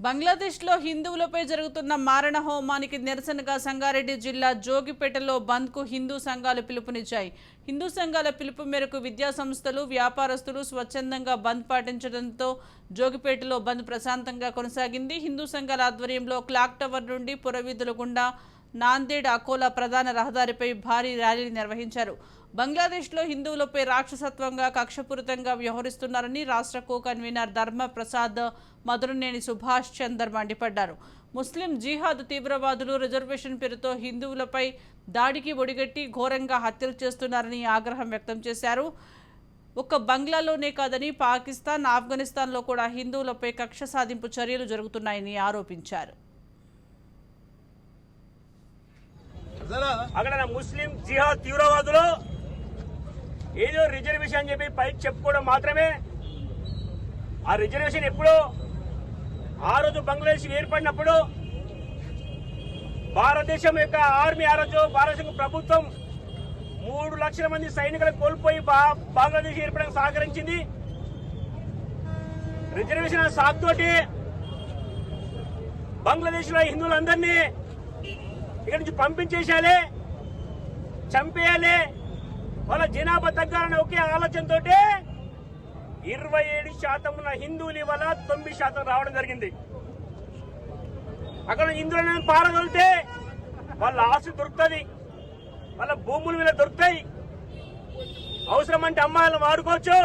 బంగ్లాదేశ్లో హిందువులపై జరుగుతున్న మారణ హోమానికి నిరసనగా సంగారెడ్డి జిల్లా జోగిపేటలో బంద్కు హిందూ సంఘాలు పిలుపునిచ్చాయి. హిందూ సంఘాల పిలుపు మేరకు విద్యా సంస్థలు, వ్యాపారస్తులు స్వచ్ఛందంగా బంద్ పాటించడంతో జోగిపేటలో బంద్ ప్రశాంతంగా కొనసాగింది. హిందూ సంఘాల ఆధ్వర్యంలో క్లాక్ టవర్ నుండి పురవీధుల గుండా నాందేడ్ అకోలా ప్రధాన రహదారిపై భారీ ర్యాలీ నిర్వహించారు. బంగ్లాదేశ్లో హిందువులపై రాక్షసత్వంగా కక్షపూరితంగా వ్యవహరిస్తున్నారని రాష్ట్ర కో కన్వీనర్ ధర్మ ప్రసాద్ మధురనేని సుభాష్ చందర్ మండిపడ్డారు. ముస్లిం జిహాద్ తీవ్రవాదులు రిజర్వేషన్ పేరుతో హిందువులపై దాడికి ఒడిగట్టి ఘోరంగా హత్యలు చేస్తున్నారని ఆగ్రహం వ్యక్తం చేశారు. ఒక్క బంగ్లాలోనే కాదని పాకిస్తాన్, ఆఫ్ఘనిస్తాన్లో కూడా హిందువులపై కక్ష సాధింపు చర్యలు జరుగుతున్నాయని ఆరోపించారు. అక్కడ ముస్లిం జిహాద్ తీవ్రవాదులు ఏదో రిజర్వేషన్ అని చెప్పి పైకి చెప్పుకోవడం మాత్రమే. ఆ రిజర్వేషన్ ఎప్పుడు ఆ రోజు బంగ్లాదేశ్ ఏర్పడినప్పుడు భారతదేశం యొక్క ఆర్మీ ఆ రోజు భారతదేశం ప్రభుత్వం 3 లక్షల మంది సైనికులను కోల్పోయి బంగ్లాదేశ్ ఏర్పడడానికి సహకరించింది. రిజర్వేషన్ సాగుతోటి బంగ్లాదేశ్ లో హిందువులందరినీ ఇక్కడి నుంచి పంపించేసేయాలి, చంపేయాలి, వాళ్ళ జనాభా తగ్గాలనే ఒకే ఆలోచనతో 27% ఉన్న హిందువులు ఇవాళ 9% రావడం జరిగింది. అక్కడ హిందువులను పారదొలితే వాళ్ళ ఆస్తి దొరుకుతుంది, వాళ్ళ భూముల మీద దొరుకుతాయి, అవసరం అంటే అమ్మాయిలను వాడుకోవచ్చు.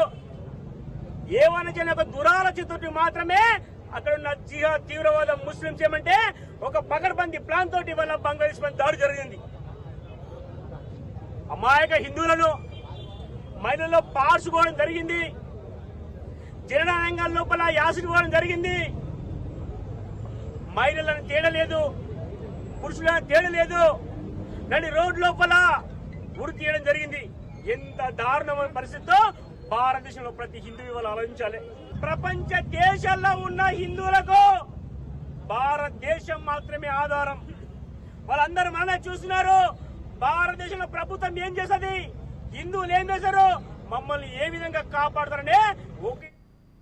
ఏమైనా చేయని ఒక దురాలోచనతో మాత్రమే అక్కడ ఉన్న జిహాద్ తీవ్రవాద ముస్లింస్ ఏమంటే ఒక పకడ్బందీ ప్లాన్ తోటి వల్ల బంగ్లాదేశ్ మీద దాడి జరిగింది. అమాయక హిందువులను మహిళల్లో పార్చుకోవడం జరిగింది, జననాంగాల లోపల యాసిడ్ పోవడం జరిగింది. మహిళలను తేడలేదు, పురుషులను తేడలేదు, నడి రోడ్ లోపల ఉరి తీయడం జరిగింది. ఎంత దారుణమైన పరిస్థితితో భారతదేశంలో ప్రతి హిందువు ఇవాళ ఆలోచించాలి. ప్రపంచ దేశాల్లో ఉన్న హిందువులకు భారతదేశం మాత్రమే ఆధారం. వాళ్ళందరూ మనమే చూస్తున్నారు. భారతదేశంలో ప్రభుత్వం ఏం చేస్తుంది, హిందువులు ఏం చేశారు, మమ్మల్ని ఏ విధంగా కాపాడుతారనే ఒకే